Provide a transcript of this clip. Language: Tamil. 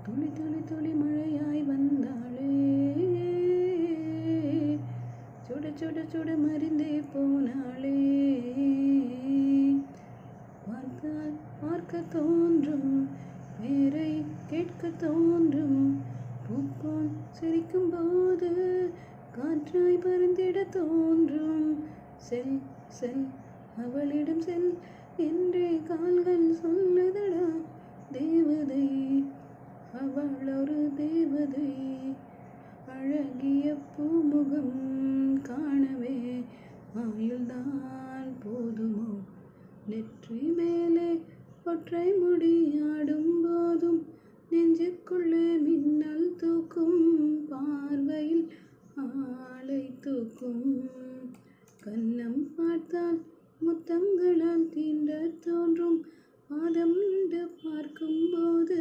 துளி துளி துளி மழையாய் வந்தாளே, சுட சுட சுட மறிந்தே போனாளே. பார்த்தால் பார்க்க தோன்றும், பேரை கேட்க தோன்றும், பூப்போன் சிரிக்கும் போது காற்றாய் பறந்திட தோன்றும். செல் செல் அவளிடம் செல் என்றே கால்கள் சொல்லுதடா. தேவதை அவள் ஒரு தேவதை, அழகிய பூமுகம் காணவே ஆயுள்தான் போதுமோ. நெற்றி மேலே ஒற்றை முடியாடும் போதும் நெஞ்சுக்குள்ளே மின்னல் தூக்கும், பார்வையில் ஆளை தூக்கும். கன்னம் பார்த்தால் முத்தங்களால் தீண்ட தோன்றும், பாதம் பார்க்கும் போது